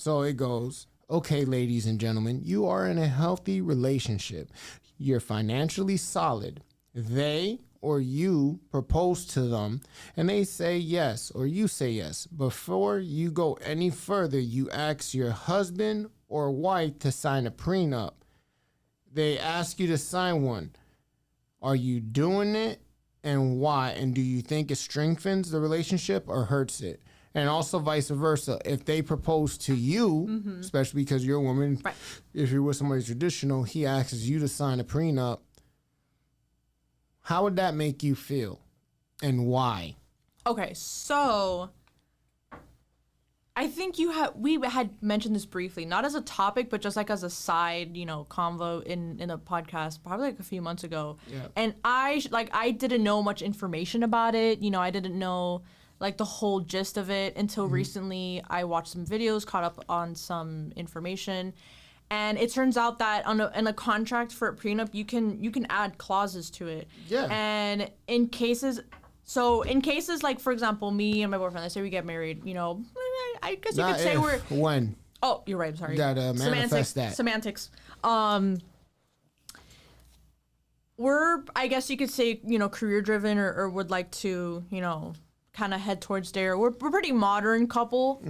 So it goes, okay, ladies and gentlemen, you are in a healthy relationship. You're financially solid. They or you propose to them and they say yes or you say yes. Before you go any further, you ask your husband or wife to sign a prenup. They ask you to sign one. Are you doing it and why? And do you think it strengthens the relationship or hurts it? And also vice versa. If they propose to you, especially because you're a woman, right. If you're with somebody traditional, he asks you to sign a prenup. How would that make you feel and why? Okay, so I think we had mentioned this briefly, not as a topic, but just like as a side, convo in a podcast, probably like a few months ago. Yeah. And I didn't know much information about it. I didn't know like the whole gist of it until recently. I watched some videos, caught up on some information. And it turns out that in a contract for a prenup, you can add clauses to it. Yeah. And in cases like, for example, me and my boyfriend, let's say we get married, I guess you could say we're... When? Oh, you're right, I'm sorry. You gotta manifest that. Semantics. We're, I guess you could say, career driven or would like to, kind of head towards there. We're a pretty modern couple.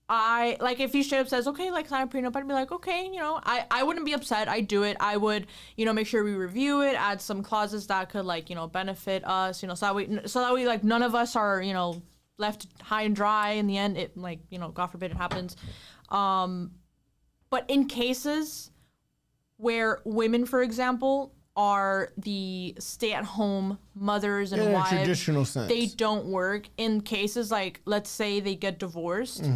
I like if he straight up says, okay, like sign a prenup, I'd be like, okay, I wouldn't be upset. I'd do it. I would, make sure we review it, add some clauses that could like, benefit us, so that way like none of us are, left high and dry in the end. It like, God forbid it happens. But in cases where women, for example, are the stay-at-home mothers and wives, traditional sense, they don't work. In cases like, let's say they get divorced.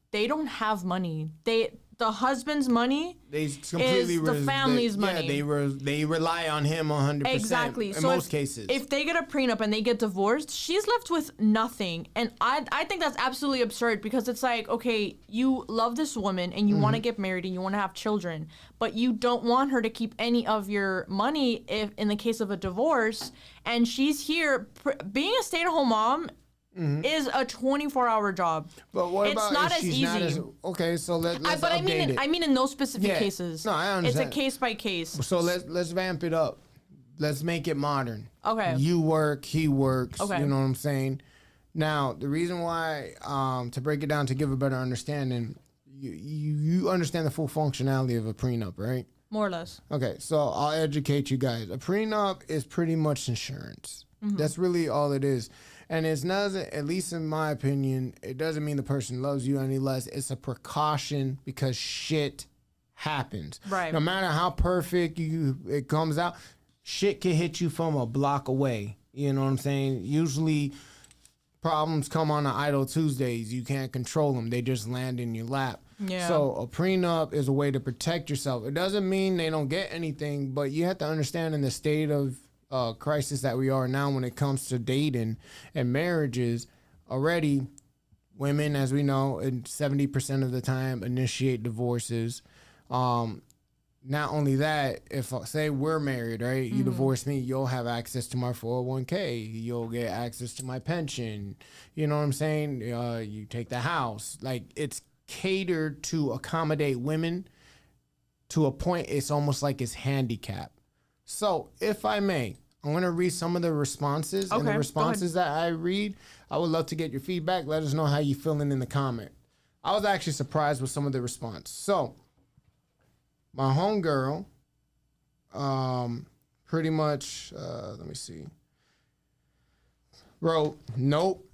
They don't have money. The husband's money is the family's money. Yeah, they rely on him 100%. Exactly. In most cases. If they get a prenup and they get divorced, she's left with nothing. And I think that's absolutely absurd because it's like, okay, you love this woman and you want to get married and you want to have children, but you don't want her to keep any of your money if in the case of a divorce. And she's here being a stay-at-home mom. Is a 24-hour job. But what it's about not if as she's easy. Not as, okay, so let's but update it. I mean in those specific cases. No, I understand. It's a case by case. So let's vamp it up. Let's make it modern. Okay. You work, he works. Okay. You know what I'm saying? Now, the reason why, to break it down to give a better understanding, you understand the full functionality of a prenup, right? More or less. Okay, so I'll educate you guys. A prenup is pretty much insurance. That's really all it is. And it's not, at least in my opinion, it doesn't mean the person loves you any less. It's a precaution because shit happens. Right. No matter how perfect it comes out, shit can hit you from a block away. You know what I'm saying? Usually problems come on the idle Tuesdays. You can't control them. They just land in your lap. Yeah. So a prenup is a way to protect yourself. It doesn't mean they don't get anything, but you have to understand in the state of crisis that we are now when it comes to dating and marriages, already women, as we know, and 70% of the time initiate divorces. Not only that, if say we're married, right? You divorce me, you'll have access to my 401k. You'll get access to my pension. You know what I'm saying? You take the house. Like, it's catered to accommodate women to a point. It's almost like it's handicapped. So, if I may, I'm going to read some of the responses. And the responses that I read, I would love to get your feedback. Let us know how you feeling in the comment. I was actually surprised with some of the response. So, my homegirl, pretty much, let me see, wrote, nope.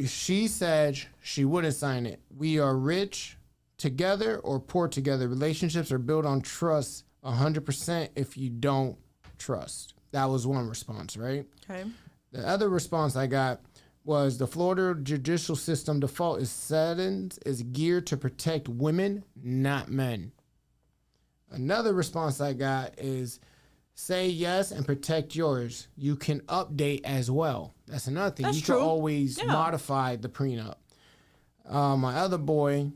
She said she wouldn't sign it. We are rich together or poor together. Relationships are built on trust 100% if you don't trust. That was one response, right? Okay. The other response I got was the Florida judicial system default is geared to protect women, not men. Another response I got is say yes and protect yours. You can update as well. That's another thing. That's you true. can always modify the prenup. My other boy,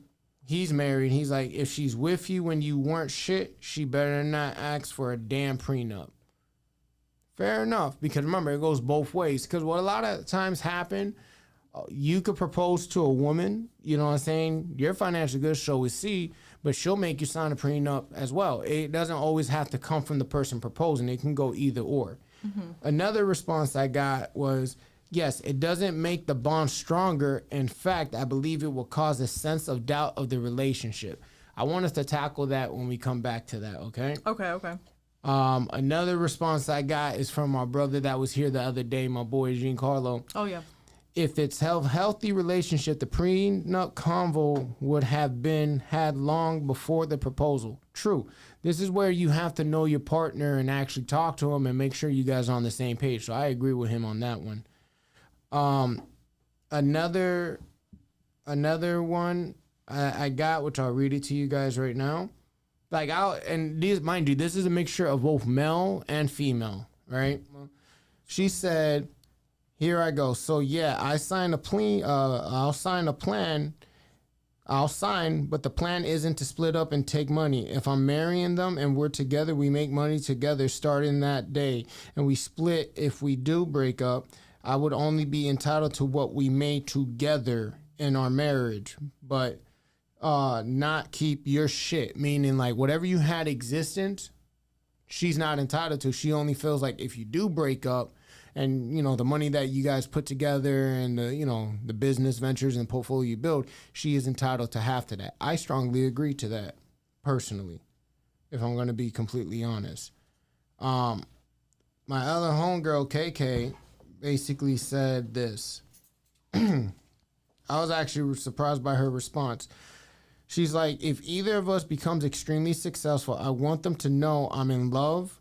he's married. He's like, if she's with you when you weren't shit, she better not ask for a damn prenup. Fair enough, because remember, it goes both ways. Because what a lot of times happen, You could propose to a woman, you know what I'm saying? You're financially good, so is C, but she'll make you sign a prenup as well. It doesn't always have to come from the person proposing. It can go either or. Another response I got was, yes, it doesn't make the bond stronger. In fact, I believe it will cause a sense of doubt of the relationship. I want us to tackle that when we come back to that, okay? Okay. Another response I got is from my brother that was here the other day, my boy Giancarlo. Oh, yeah. If it's a healthy relationship, the prenup convo would have been had long before the proposal. True. This is where you have to know your partner and actually talk to him and make sure you guys are on the same page. So I agree with him on that one. Another one I got, which I'll read it to you guys right now. And these, mind you, this is a mixture of both male and female, right? She said, here I go. So yeah, I signed a plea. I'll sign a plan. I'll sign, but the plan isn't to split up and take money. If I'm marrying them and we're together, we make money together starting that day, and we split if we do break up. I would only be entitled to what we made together in our marriage, but not keep your shit. Meaning, like, whatever you had existent, she's not entitled to. She only feels like if you do break up, and, you know, the money that you guys put together and, the business ventures and portfolio you build, she is entitled to half to that. I strongly agree to that, personally, if I'm going to be completely honest. My other homegirl, KK, basically said this. I was actually surprised by her response. She's like, if either of us becomes extremely successful, I want them to know I'm in love.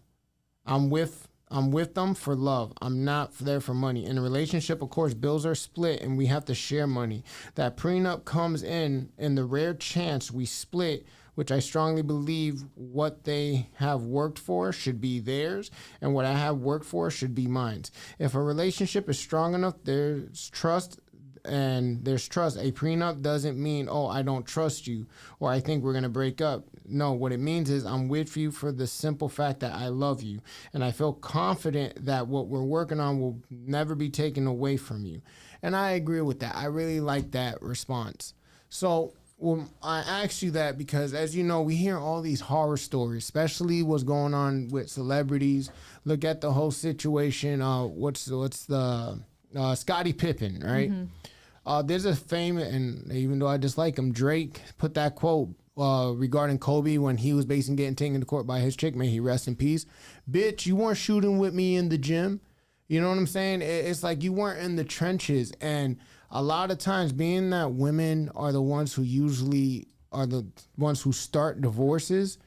I'm with them for love. I'm not there for money. In a relationship, of course, bills are split and we have to share money. That prenup comes in the rare chance we split, which I strongly believe what they have worked for should be theirs and what I have worked for should be mine. If a relationship is strong enough, there's trust. A prenup doesn't mean, oh, I don't trust you or I think we're going to break up. No, what it means is I'm with you for the simple fact that I love you. And I feel confident that what we're working on will never be taken away from you. And I agree with that. I really like that response. So I asked you that because, as you know, we hear all these horror stories, especially what's going on with celebrities. Look at the whole situation. What's the Scottie Pippen, right? There's a famous, and even though I dislike him, Drake put that quote regarding Kobe when he was basically getting taken to court by his chick. May he rest in peace. Bitch, you weren't shooting with me in the gym. You know what I'm saying? It's like you weren't in the trenches. And a lot of times, being that women are the ones who usually are the ones who start divorces,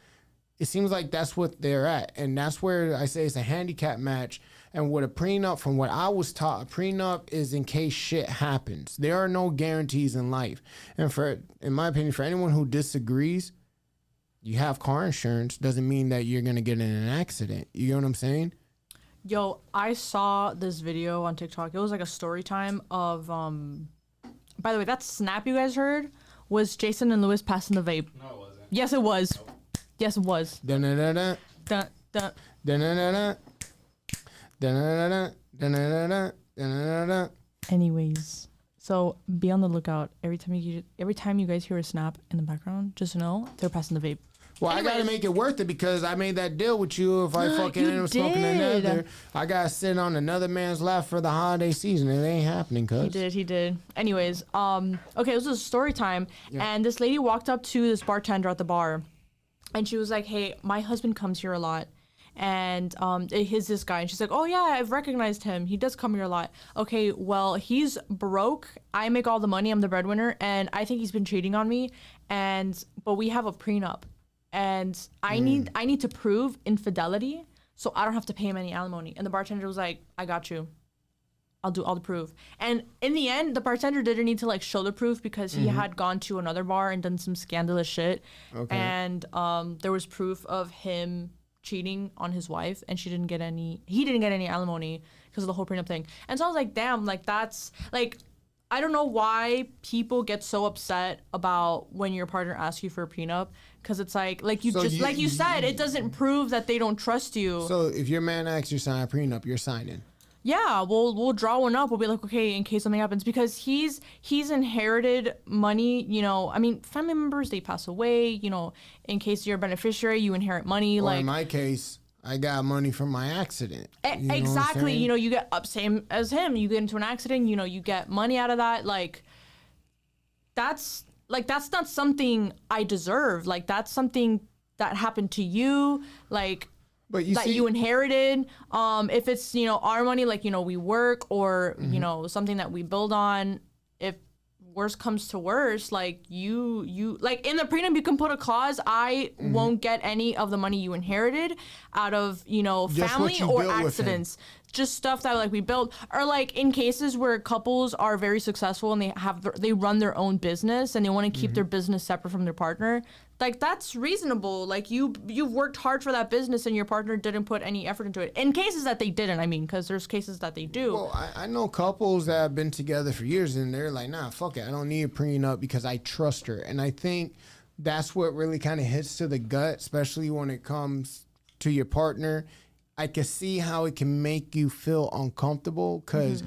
it seems like that's what they're at. And that's where I say it's a handicap match. And with a prenup, from what I was taught, a prenup is in case shit happens. There are no guarantees in life. And in my opinion, for anyone who disagrees, you have car insurance doesn't mean that you're going to get in an accident. You know what I'm saying? Yo, I saw this video on TikTok. It was like a story time of, by the way, that snap you guys heard was Jason and Lewis passing the vape. No, it wasn't. Yes, it was. Nope. Yes, it was. Da-da-da-da. Da-da. Da-da-da-da. Anyways, so be on the lookout. Every time you guys hear a snap in the background, just know they're passing the vape. Well, anyways, I gotta make it worth it because I made that deal with you. If I fucking end up smoking another, I gotta sit on another man's lap for the holiday season. It ain't happening, cuz. He did. Anyways, okay, it was a story time, and this lady walked up to this bartender at the bar, and she was like, "Hey, my husband comes here a lot." And he's this guy, and she's like, oh yeah, I've recognized him, he does come here a lot. Okay, well, he's broke, I make all the money, I'm the breadwinner, and I think he's been cheating on me, but we have a prenup, and I need to prove infidelity so I don't have to pay him any alimony. And the bartender was like, I got you, I'll do all the proof. And in the end, the bartender didn't need to like show the proof because he had gone to another bar and done some scandalous shit. Okay. And there was proof of him cheating on his wife, and he didn't get any alimony because of the whole prenup thing. And so I was like, damn, like that's like, I don't know why people get so upset about when your partner asks you for a prenup, because it's like you said, it doesn't prove that they don't trust you. So if your man asks you to sign a prenup, you're signing. Yeah, we'll draw one up. We'll be like, okay, in case something happens, because he's inherited money. You know, I mean, family members, they pass away. You know, in case you're a beneficiary, you inherit money. Well, like in my case, I got money from my accident. Exactly. You know, you get up same as him. You get into an accident. You know, you get money out of that. Like that's not something I deserve. Like that's something that happened to you. Like. But you inherited. If it's, you know, our money, like, you know, we work or, you know, something that we build on, if worse comes to worse, like you like in the prenup, you can put a clause, I won't get any of the money you inherited out of, you know, family or accidents. Just stuff that like we built, or like in cases where couples are very successful and they run their own business and they want to keep their business separate from their partner. Like that's reasonable. Like you've worked hard for that business and your partner didn't put any effort into it. In cases that they didn't, I mean, because there's cases that they do. Well, I know couples that have been together for years and they're like, nah, fuck it. I don't need a prenup because I trust her. And I think that's what really kind of hits to the gut, especially when it comes to your partner. I can see how it can make you feel uncomfortable because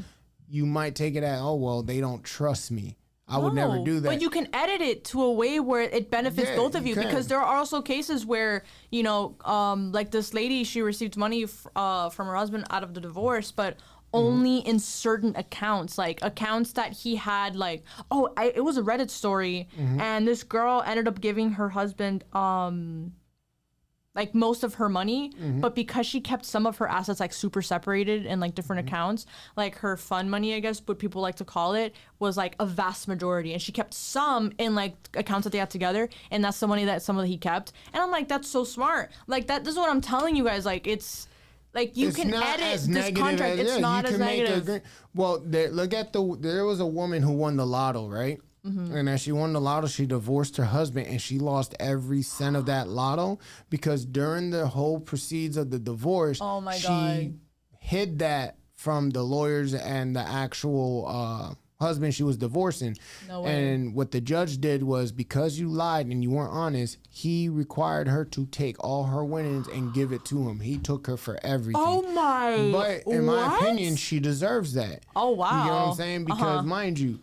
you might take it as, oh, well, they don't trust me. I would never do that. But you can edit it to a way where it benefits both of you, because there are also cases where, you know, like this lady, she received money from her husband out of the divorce, but only in certain accounts, like accounts that he had, like, it was a Reddit story, and this girl ended up giving her husband like most of her money, but because she kept some of her assets like super separated in like different accounts, like her fund money, I guess what people like to call it, was like a vast majority, and she kept some in like accounts that they had together, and that's the money that some of he kept. And I'm like, that's so smart. Like this is what I'm telling you guys. Like it's like you can edit this contract. It's not as negative. Well, there was a woman who won the lotto, right? And as she won the lotto, she divorced her husband, and she lost every cent of that lotto because during the whole proceeds of the divorce, she hid that from the lawyers and the actual husband she was divorcing. No way. And what the judge did was, because you lied and you weren't honest, he required her to take all her winnings and give it to him. He took her for everything. Oh my! But in my opinion, she deserves that. Oh wow! You know what I'm saying? Because mind you.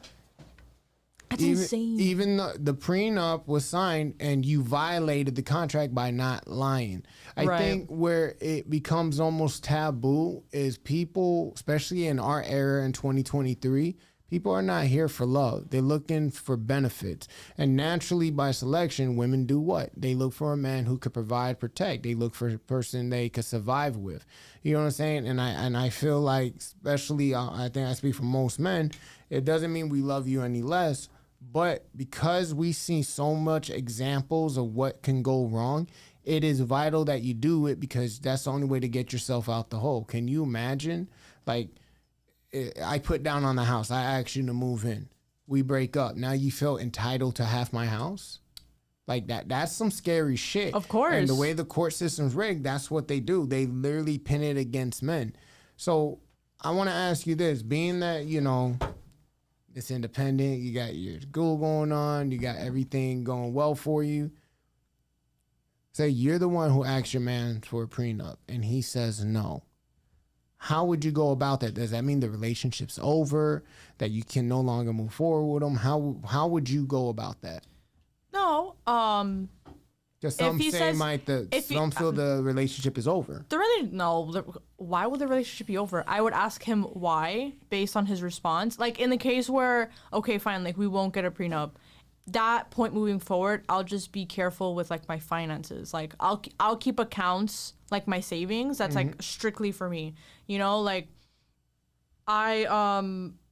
That's insane. Even the prenup was signed and you violated the contract by not lying. I think where it becomes almost taboo is people, especially in our era in 2023, people are not here for love. They're looking for benefits. And naturally, by selection, women do what? They look for a man who could provide, protect. They look for a person they could survive with. You know what I'm saying? And I feel like, especially, I think I speak for most men, it doesn't mean we love you any less. But because we see so much examples of what can go wrong, it is vital that you do it, because that's the only way to get yourself out the hole. Can you imagine? Like, I put down on the house. I asked you to move in. We break up. Now you feel entitled to half my house? Like that's some scary shit. Of course. And the way the court system's rigged, that's what they do. They literally pin it against men. So I want to ask you this. Being that, you know, it's independent, you got your school going on, you got everything going well for you. Say you're the one who asks your man for a prenup and he says no. How would you go about that? Does that mean the relationship's over, that you can no longer move forward with him? How would you go about that? No, Because some say some feel the relationship is over. Why would the relationship be over? I would ask him why, based on his response. Like in the case where, okay, fine, like we won't get a prenup. That point moving forward, I'll just be careful with like my finances. Like I'll keep accounts, like my savings. That's like strictly for me. You know, like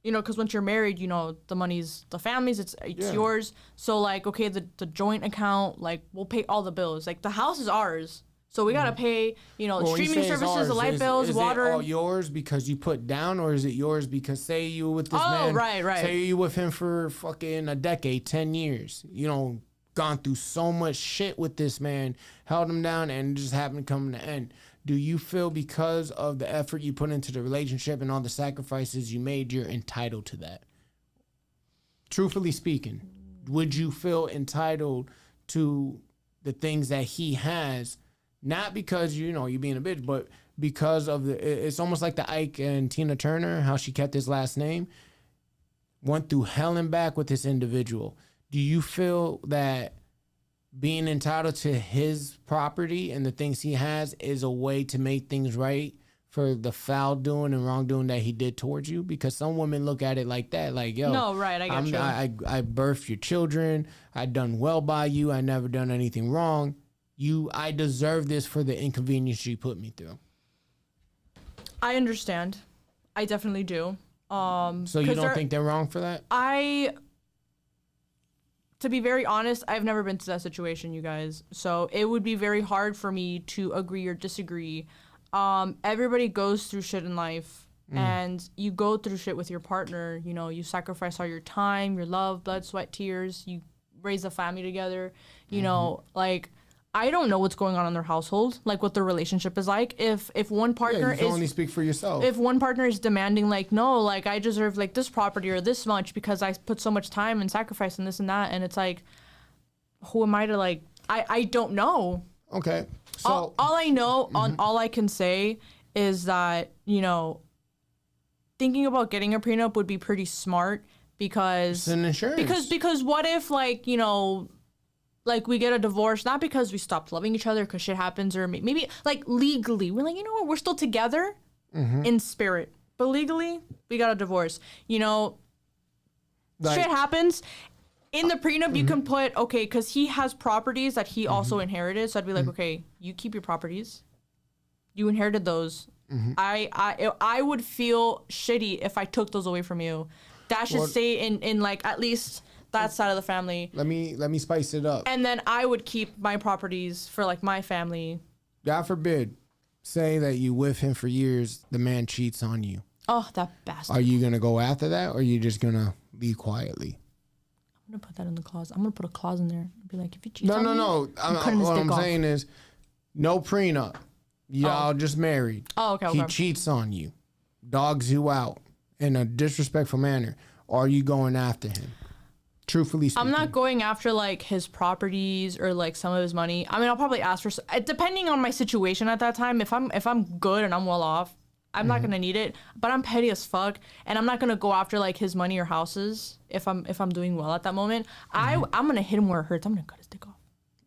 you know, because once you're married, you know, the money's the family's, it's yours. So like, okay, the joint account, like we'll pay all the bills. Like the house is ours, so we gotta pay, you know, streaming services, the light bills, water. Is it all yours because you put down, or is it yours because say you were with this man? Right. Say you with him for fucking a decade, 10 years. You know, gone through so much shit with this man, held him down, and it just happened to come to an end. Do you feel because of the effort you put into the relationship and all the sacrifices you made, you're entitled to that? Truthfully speaking, would you feel entitled to the things that he has, not because, you know, you're being a bitch, but because of it's almost like the Ike and Tina Turner, how she kept his last name, went through hell and back with this individual. Do you feel that being entitled to his property and the things he has is a way to make things right for the foul doing and wrongdoing that he did towards you? Because some women look at it like that, like, yo, no, right, I got you. I birthed your children. I done well by you. I never done anything wrong. I deserve this for the inconvenience you put me through. I understand. I definitely do. So you don't think they're wrong for that? To be very honest, I've never been to that situation, you guys. So it would be very hard for me to agree or disagree. Everybody goes through shit in life, and you go through shit with your partner. You know, you sacrifice all your time, your love, blood, sweat, tears. You raise a family together. You know, like, I don't know what's going on in their household, like what their relationship is like. If one partner you can only speak for yourself. If one partner is demanding, like, no, like, I deserve like this property or this much because I put so much time and sacrifice and this and that, and it's like, who am I to, like, I don't know. Okay. So all I know, all I can say is that, you know, thinking about getting a prenup would be pretty smart because it's an insurance. Because what if, like, you know, like, we get a divorce, not because we stopped loving each other because shit happens, or maybe, like, legally, we're like, you know what, we're still together in spirit, but legally, we got a divorce. You know, like, shit happens. In the prenup, you can put, okay, because he has properties that he also inherited, so I'd be like, okay, you keep your properties. You inherited those. I would feel shitty if I took those away from you. That should stay in like, at least that side of the family. Let me spice it up. And then I would keep my properties for, like, my family. God forbid, say that you with him for years, the man cheats on you. Oh, that bastard. Are you going to go after that, or are you just going to leave quietly? I'm going to put that in the clause. I'm going to put a clause in there. Be like, if you cheat on me, No. What I'm saying is, no prenup. Y'all just married. Oh, okay. He cheats on you, dogs you out in a disrespectful manner. Are you going after him? Truthfully speaking. I'm not going after, like, his properties or, like, some of his money. I mean, I'll probably ask for, depending on my situation at that time. If I'm good and I'm well off, I'm not gonna need it. But I'm petty as fuck, and I'm not gonna go after, like, his money or houses if I'm doing well at that moment. I'm gonna hit him where it hurts. I'm gonna cut his dick off.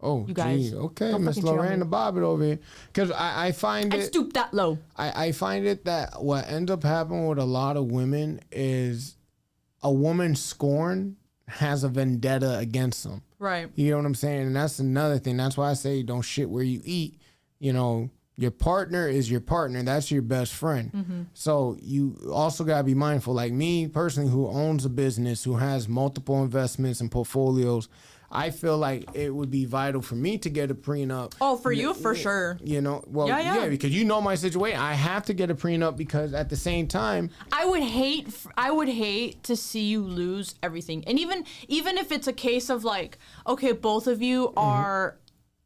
Oh, you guys. Gee. Okay, Miss Lorraine Bobbitt over here. Because I find it... I stoop that low. I find it that what ends up happening with a lot of women is a woman scorned has a vendetta against them. Right. You know what I'm saying? And that's another thing. That's why I say don't shit where you eat. You know, your partner is your partner. That's your best friend. So you also got to be mindful. Like me personally, who owns a business, who has multiple investments and portfolios, I feel like it would be vital for me to get a prenup. Oh, for you, for sure. You know, well, yeah, because you know my situation. I have to get a prenup because at the same time, I would hate to see you lose everything. And even if it's a case of, like, okay, both of you are,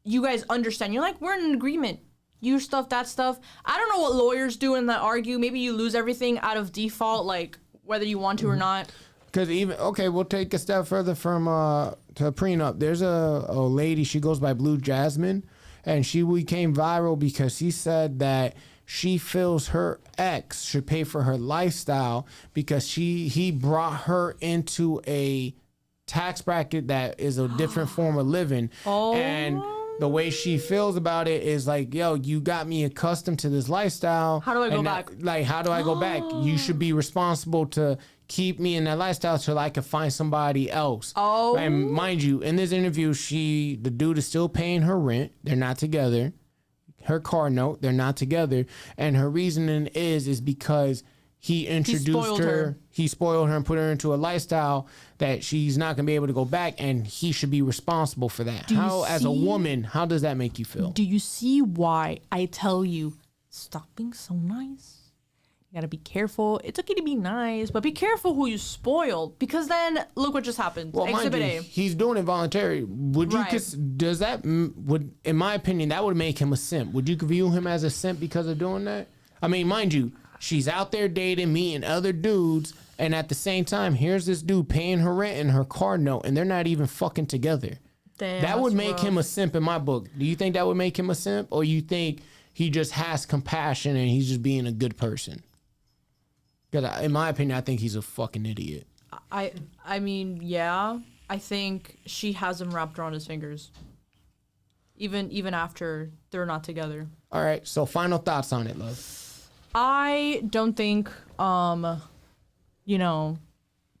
you guys understand. You're like, we're in an agreement. You stuff, that stuff. I don't know what lawyers do in that argue. Maybe you lose everything out of default, like, whether you want to or not. Because we'll take a step further from to a prenup. There's a lady, she goes by Blue Jasmine, and she became viral because she said that she feels her ex should pay for her lifestyle because he brought her into a tax bracket that is a different form of living. And the way she feels about it is like, yo, you got me accustomed to this lifestyle. How do I go back? Like, how do I go back? You should be responsible to keep me in that lifestyle till I can find somebody else. And mind you, in this interview, the dude is still paying her rent. They're not together. Her car note, they're not together. And her reasoning is because he introduced her. He spoiled her and put her into a lifestyle that she's not going to be able to go back, and he should be responsible for that. As a woman, how does that make you feel? Do you see why I tell you, stop being so nice? You got to be careful. It's okay to be nice, but be careful who you spoil, because then look what just happened. Well, Exhibit A. He's doing it voluntarily. Would you? Does that? In my opinion, that would make him a simp. Would you view him as a simp because of doing that? I mean, mind you, she's out there dating, meeting other dudes, and at the same time, here's this dude paying her rent and her car note, and they're not even fucking together. Damn, that would make him a simp in my book. Do you think that would make him a simp, or you think he just has compassion and he's just being a good person. Because in my opinion, I think he's a fucking idiot. I mean, yeah. I think she has him wrapped around his fingers. Even after they're not together. All right, so final thoughts on it, love. I don't think, you know,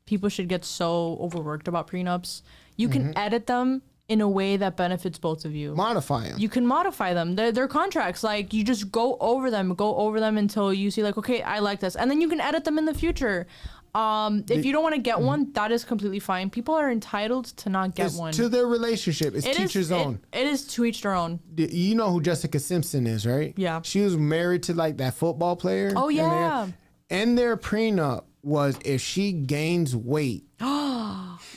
people should get so overworked about prenups. You can edit them in a way that benefits both of you. Modify them. You can modify them. They're contracts. Like, you just go over them until you see, like, okay, I like this. And then you can edit them in the future. If you don't want to get one, that is completely fine. People are entitled to not get one. To their relationship. It's teacher's own. It is to each their own. You know who Jessica Simpson is, right? Yeah. She was married to like that football player. Oh, yeah. And their prenup was if she gains weight.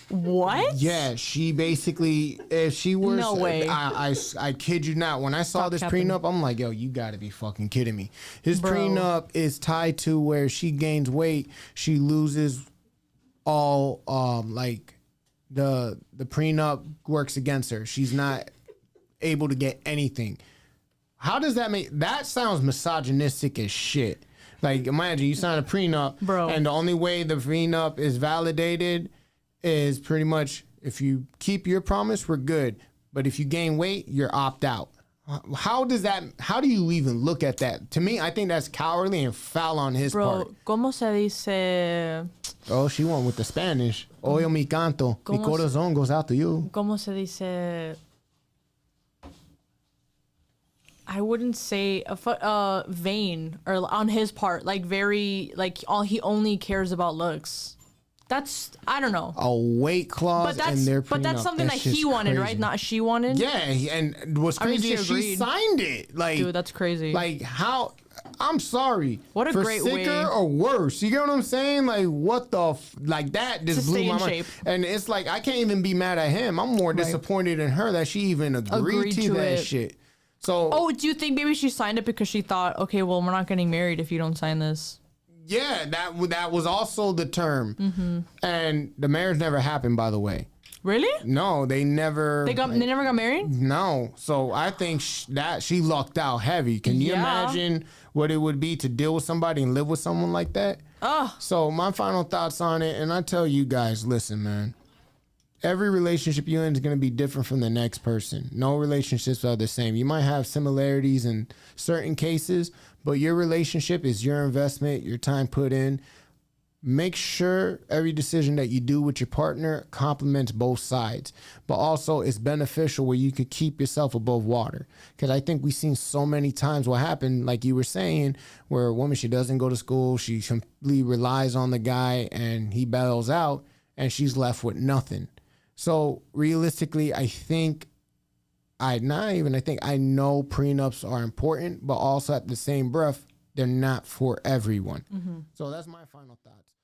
What? Yeah, she basically, if she was, no way. I kid you not. When I saw this prenup, I'm like, yo, you gotta be fucking kidding me. His prenup is tied to where she gains weight, she loses all, like the prenup works against her. She's not able to get anything. How does that make? That sounds misogynistic as shit. Like, imagine you sign a prenup, bro, and the only way the prenup is validated is pretty much if you keep your promise, we're good. But if you gain weight, you're opt out. How do you even look at that? To me, I think that's cowardly and foul on his part. ¿Cómo se dice? Oh, she went with the Spanish. Oye mi canto, mi corazón goes out to you. ¿Cómo se dice? I wouldn't say vain or on his part, like very like he only cares about looks. That's, I don't know. A weight clause in their prenup. But that's something that he wanted, crazy. Right? Not she wanted. Yeah, and what's crazy is she signed it. Like, dude, that's crazy. Like, how? I'm sorry. What a great way. For sicker or worse. You get what I'm saying? Like, what the like that just blew my mind. And it's like I can't even be mad at him. I'm more disappointed in her that she even agreed to that shit. So, do you think maybe she signed it because she thought, okay, well, we're not getting married if you don't sign this? Yeah, that was also the term, and the marriage never happened. By the way, really? No, they never. They never got married. No, so I think that she lucked out heavy. Can you imagine what it would be to deal with somebody and live with someone like that? So my final thoughts on it, and I tell you guys, listen, man. Every relationship you're in is going to be different from the next person. No relationships are the same. You might have similarities in certain cases, but your relationship is your investment, your time put in. Make sure every decision that you do with your partner complements both sides, but also it's beneficial where you could keep yourself above water. Because I think we've seen so many times what happened, like you were saying, where a woman, she doesn't go to school, she completely relies on the guy and he bails out and she's left with nothing. So realistically, I know prenups are important, but also at the same breath, they're not for everyone. So that's my final thoughts.